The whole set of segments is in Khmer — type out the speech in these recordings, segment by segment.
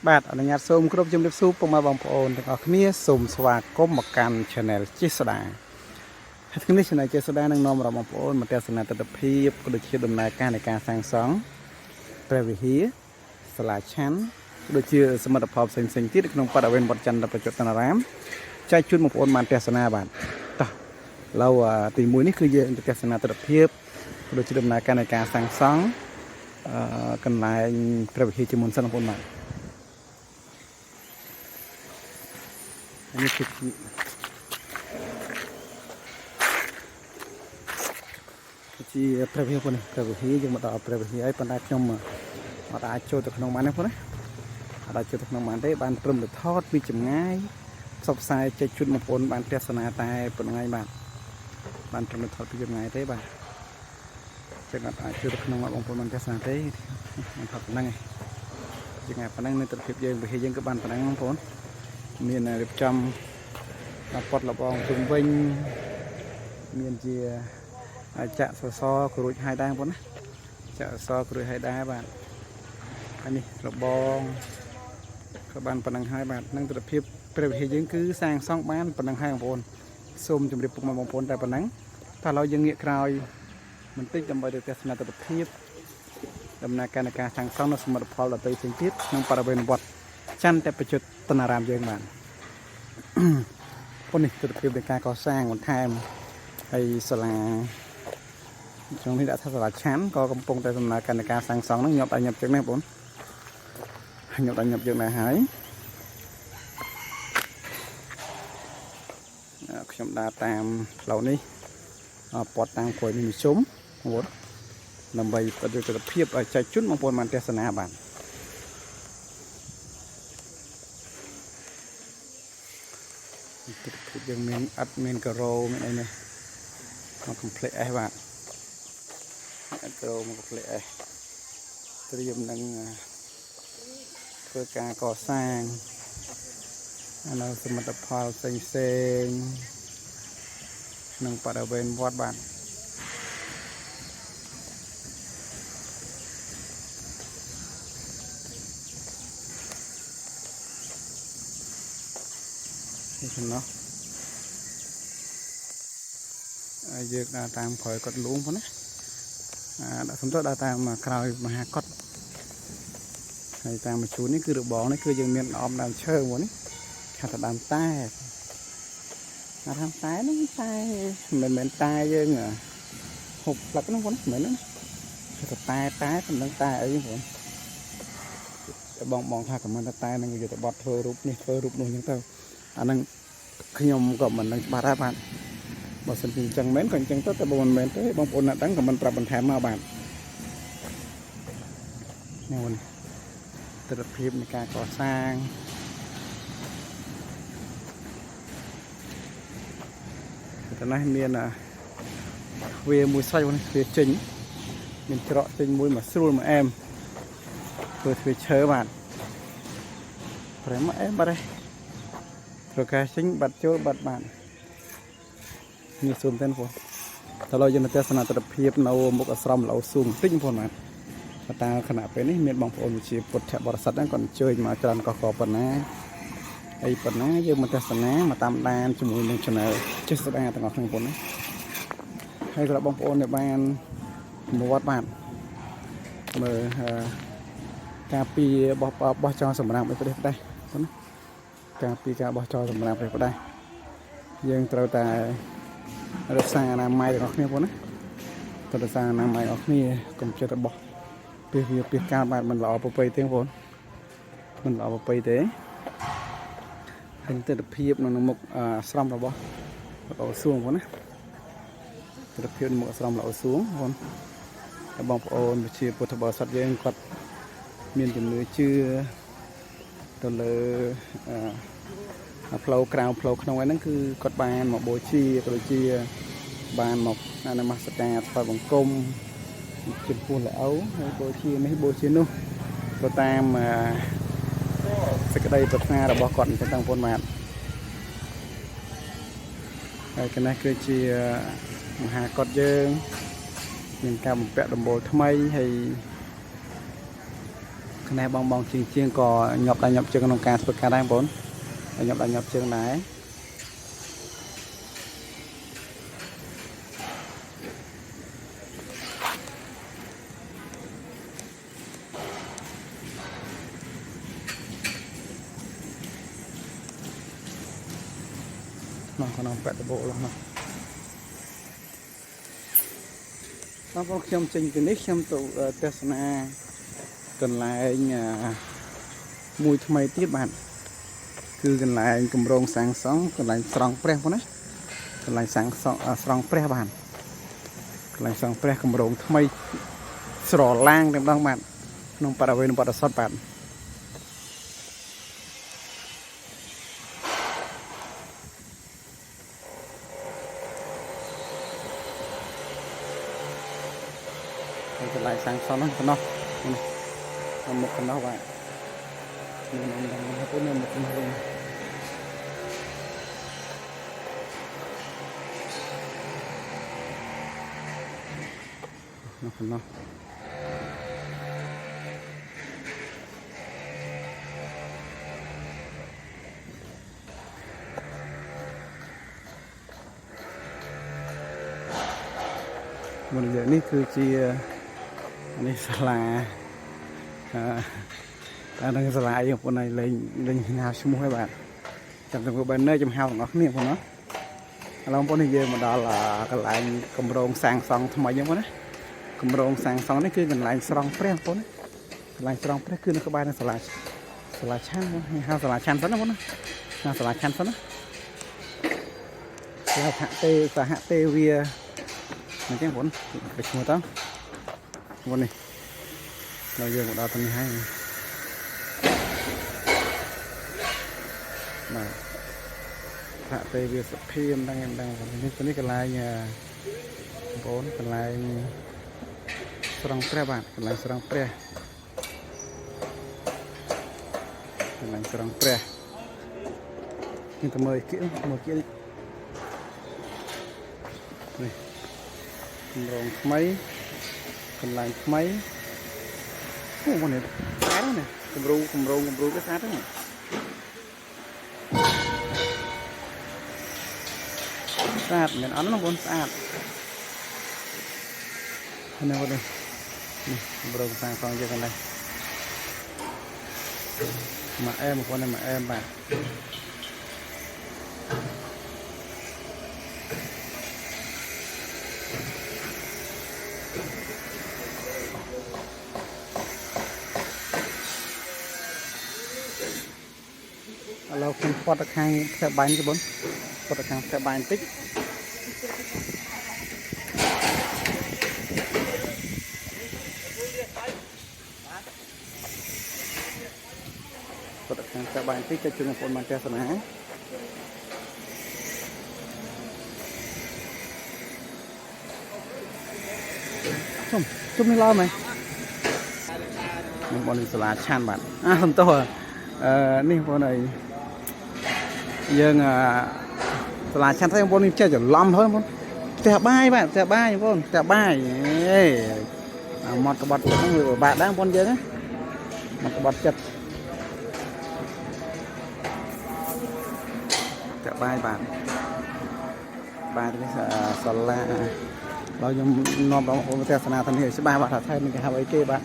បាទអនុញ្ញាតសូមគ្រប់ជំរាបសួរពុកម៉ែបងប្អូនទាំងអស់គ្នាសូមស្វាគមន៍មកកាន់ Channel ជាស្ដាហើយថ្ងៃនេះ Channel ជាស្ដានឹងនាំបងប្អូនមកទស្សនាទស្សនវិជ្ជាក៏ដូចជាដំណើរការនៃការសាងសង់ព្រះវិហារសាលាឆាន់ក៏ដូចជាសមិទ្ធផលផ្សេងៗទៀតក្នុងបរិវេណវត្តចន្ទប្រជុតតារាមចែកជូនបងប្អូនបានទស្សនាបាទតោះឡូវទី1នេះគឺយើងទស្សនាទស្សនវិជ្ជាក៏ដូចជាដំណើរការនៃការសាងសង់កន្លែងព្រះវិហារជាមុនសិនបងប្អូនបាទនេះគឺជាព្រះវិហារប៉ុណ្ណេះព្រះវិហារយើងមកដល់ព្រះវិហារហើយប៉ុន្តែខ្ញុំអត់អាចចូលទៅក្នុងបានទេប៉ុណ្ណេះអត់អាចចូលទៅក្នុងបានទេបានត្រឹមតែថតពីចម្ងាយផ្សព្វផ្សាយចែកជូនបងប្អូនបានទស្សនាតែប៉ុណ្្នឹងហើយបានត្រឹមតែថតពីចម្ងាយទេបាទចឹងអត់អាចចូលទៅក្នុងបងប្អូនបានទស្សនាទេបានថតប៉ុណ្្នឹងឯងចឹងប៉ុណ្្នឹងនៅទស្សនវិជ្ជាយើងវិហារយើងក៏បានប៉ុណ្្នឹងបងប្អូនមានរៀបចំប៉ុតលបងជុំវិញមានជាចាក់សសរគ្រួចហើយដែរបងប្អូនណាចាក់សសរគ្រួចហើយដែរបាទហើយនេះលបងក៏បានប៉ុណ្ណឹងហើយបាទនឹងទស្សនវិជ្ជាព្រះវិហារយើងគឺសាងសង់បានប៉ុណ្ណឹងហើយបងប្អូនសូមជម្រាបពុកម៉ែបងប្អូនតែប៉ុណ្ណឹងតោះឥឡូវយើងងាកក្រោយបន្តិចដើម្បីទៅទស្សនាទស្សនវិជ្ជាដំណើរការនៃការសាងសង់នៅសមិទ្ធផលដទៃផ្សេងទៀតក្នុងបរិវេណវត្តចន្ទប្រជុតតារាមយើងបានប៉ុននេះទស្សនវិជ្ជានៃការកសាងបន្ថែមហើយសាលាក្នុងនេះដាក់ថាសាលាឆាន់ក៏កំពុងតែដំណើរការនៃការសាងសង់ហ្នឹងញាប់ជើងនេះបងញាប់ជើងដែរហើយខ្ញុំដើរតាមផ្លូវនេះព័ទ្ធតាមក្រួយនេះមជ្ឈុំបងដើម្បីបដិទិភាពឲ្យចែកជូនបងប្អូនបានទស្សនាបាទយើងមានអត់មានការ៉ូមានអីនេះមក complete អេសបាទអត់ការ៉ូមក complete អេសត្រៀមនឹងធ្វើការកសាងនៅសមិទ្ធផលផ្សេងក្នុងបរិវេណវត្តបាទនេះចំណោះយើងដើរតាមក្រោយកត់លួងផងណាដាក់សំដៅដើរតាមក្រោយមហាកត់ហើយតាមមជ្ឈូនេះគឺរបងនេះគឺយើងមានអមដើមឈើមកនេះខាត់ដើមតែតាមតែហ្នឹងតែមិនមែនតែយើងហូបផ្លឹកហ្នឹងបងមិនហ្នឹងគឺតែមិនដឹងតែអីបងបងថាខមមិនតែហ្នឹងយកទៅបត់ធ្វើរូបនេះធ្វើរូបនោះអញ្ចឹងទៅអាហ្នឹងខ្ញុំក៏មិនដឹងច្បាស់ដែរបាទបើសិនជាអញ្ចឹងមែនក៏អញ្ចឹងទៅតែបើមិនមែនទេបងប្អូនណាស់ដឹងក៏មិនប្រាប់បន្ថែមមកបាទនេះបងទស្សនវិជ្ជានៃការកសាងតែនេះមានវាមួយស្រេចនេះវាចេញមានច្រកចេញមួយមកស្រួលមកអែមធ្វើទ្វាឈើបាទប្រែមកអែមបាទទេប្រកាសចេញបាត់ចូលបាត់បាននេះសូមទៅបងតើយើងទៅទស្សនាទស្សនវិជ្ជានៅមុខអាស្រមល្អស៊ូងតិចបងបាទតែខណៈពេលនេះមានបងប្អូនវិជាពុទ្ធបរិស័ទហ្នឹងគាត់អញ្ជើញមកច្រើនកកប៉ុណ្ណាអីប៉ុណ្ណាយើងមកទស្សនាមកតាមដានជាមួយនឹង Channel ចេះស្ដារទាំងអស់គ្នាបងណាហើយសម្រាប់បងប្អូនដែលបានមកវត្តបាទមើលការពីបោះចោលសម្រាប់ឲ្យប្រទេសដែរបងណាការពីការបោះចោលសម្រាប់ប្រទេសដែរយើងត្រូវតែរក្សាអនាម័យទាំងអស់គ្នាបងណាត្រូវរក្សាអនាម័យអស់គ្នាកុំចិត្តរបស់ពីការបាទមិនល្អប្រពៃទេបងមិនល្អប្រពៃទេហើយទស្សនវិជ្ជានៅមុខអាស្រមរបស់ល្អសួងបងណាទស្សនវិជ្ជានៅមុខអាស្រមល្អសួងបងប្អូនវិជាពុទ្ធបរិស័ទយើងគាត់មានជំនឿជឿទៅលើផ្លូវក្រៅផ្លូវក្នុងហ្នឹងគឺគាត់បានមកបូជាក៏ដូចជាបានមកនមស្ការថ្វាយបង្គំចំពោះល្អហើយបូជានេះបូជានោះទៅតាមសេចក្តីប្រាថ្នារបស់គាត់អញ្ចឹងបងប្អូនបាទហើយកណេះគឺជាមហាកតយើងមានការបំពាក់ដំបូលថ្មីហើយ คะแนนบองจริงๆก็หยอบได้หยอบเชิงក្នុងការធ្វើការដែរបងប្អូនหยอบได้หยอบเชิงដែរក្នុងពាក់ដបោឡោះបងប្អូនខ្ញុំចេញពីនេះខ្ញុំទៅទស្សនាកន្លែងមួយថ្មីទៀតបាទគឺកន្លែងគម្រោងសាងសង់កន្លែងស្រង់ព្រះបងណាកន្លែងសាងសង់ស្រង់ព្រះបាទកន្លែងស្រង់ព្រះគម្រោងថ្មីស្រឡាងតែម្ដងបាទក្នុងបរិវេណវត្តសតបាទកន្លែងសាងសង់ហ្នឹងប៉ុណ្ណោះមុខប៉ុណ្ណោះបាទនេះមុខនេះប៉ុណ្ណោះមុននេះគឺជានេះសាលាតែនឹងសាលាអីបងប្អូនលេងហៅឈ្មោះហើយបាទចាំទៅបែរនៅចំហៅទាំងអស់គ្នាបងប្អូនណាឥឡូវបងប្អូននេះយើងមកដល់កន្លែងគម្រោងសាងសង់ថ្មីហ្នឹងបងណាគម្រោងសាងសង់នេះគឺកន្លែងស្រង់ព្រះបងប្អូនណាកន្លែងស្រង់ព្រះគឺនៅក្បែរនឹងសាលាឆាន់ហៅសាលាឆាន់សិនណាបងណាសាលាឆាន់សិនណាសហទេវាអញ្ចឹងបងប្អូនឈ្មោះតើបងនេះเราយើងមកដល់ទីនេះហើយបាទថាទេវាសុភីមិនដឹងនេះកន្លែងបងប្អូនកន្លែងស្រង់ព្រះបាទកន្លែងស្រង់ព្រះកន្លែងស្រង់ព្រះនេះទៅមើលគៀនេះគម្រោងថ្មីកន្លែងថ្មីអូបងនេះស្អាតណាស់គម្រោងក៏ស្អាតដែរស្អាតមែនអត់ណាបងស្អាតនេះបងនេះគម្រោងសាងសង់យកកន្លែងមកអែមបងនេះមកអែមបាទឥឡូវខ្ញុំផុតទៅខាងផ្ទះបាញ់ទេបងផុតទៅខាងផ្ទះបាញ់បន្តិចផុតទៅខាងផ្ទះបាញ់បន្តិចទៅជួយបងប្អូនបានទស្សនាជុំនេះឡើយមែនបងនេះសាលាឆាន់បាទសំទោសនេះបងអីយើងសាលាឆាន់ស្អីបងប្អូននេះចេះច្រឡំthôiបងផ្ទះបាយបាទផ្ទះបាយបងប្អូនផ្ទះបាយមកក្បត់ហ្នឹងវាបាក់ដែរបងប្អូនយើងមកក្បត់ចិត្តផ្ទះបាយបាទនេះសាលាបើខ្ញុំនាំបងប្អូនទស្សនាទៅនេះច្បាស់បាទថាថែមគេហៅអីគេបាទ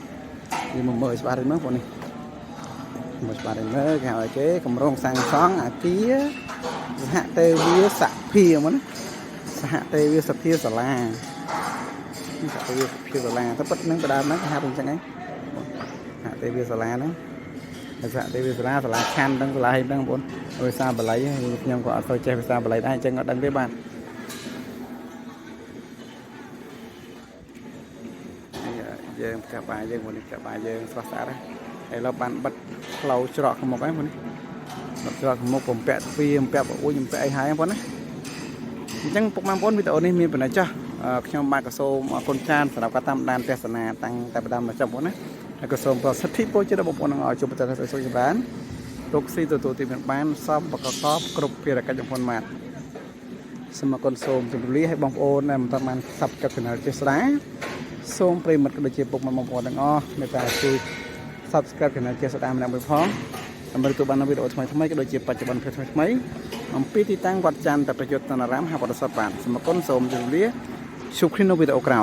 វាមកមើលច្បាស់ឬមើលបងនេះមកច្បាស់ឬមើលគេហៅអីគេគម្រោងសាងសង់អគារសហទេវាសភាមកណាសហទេវាសភាសាលាសហទេវាសភាសាលាទៅពិតនឹងបដាហ្នឹងគេហៅអញ្ចឹងហ្នឹងសហទេវាសាលាហ្នឹងសហទេវាសាលាឆាន់ហ្នឹងសាលាហ្នឹងបងប្អូនភាសាបាលីខ្ញុំក៏អត់សូវចេះភាសាបាលីដែរអញ្ចឹងអត់ដឹងទេបាទយើងផ្ទះបាយយើងផ្ទះបាយយើងស្រស់ស្អាតហើយឥឡូវបានបិទផ្លូវច្រកខាងមុខហ្នឹងបងនេះបិទច្រកខាងមុខបំពាក់ទ្វារបំពាក់បអួយបំពាក់អីហើយបងណាអញ្ចឹងពុកម៉ែបងប្អូនវីដេអូនេះមានប៉ុណ្ណេះចាស់ខ្ញុំបាទក៏សូមអរគុណច្រើនសម្រាប់ការតាមដានទស្សនាតាំងតែផ្ដើមមកចប់បងណាហើយក៏សូមប្រសិទ្ធិពរជ័យដល់បងប្អូនឲ្យជួបប្រទះសុខចម្រើនរកស៊ីទទួលទីបានសមប្រកបគ្រប់ភារកិច្ចបងប្អូនបាទសូមអរគុណសូមជម្រាបលាឲ្យបងប្អូនដែលមិនបាន Subscribe Channel ចេស្តាសូមប្រិមិត្តក៏ដូចជាពុកម៉ែបងប្អូនទាំងអស់មេត្តាជួយ subscribe กันนะเจสดามนำไปพร้อมដើម្បីទទួលបានវីដេអូថ្មីៗក៏ដូចជាបច្ចុប្បន្នភាពថ្មីៗអំពីទីតាំងវត្តច័ន្ទតែប្រយុទ្ធនរ៉ាមហាវត្តសពបានសូមអរគុណសូមជម្រាបលាជួបគ្នានៅវីដេអូក្រោយ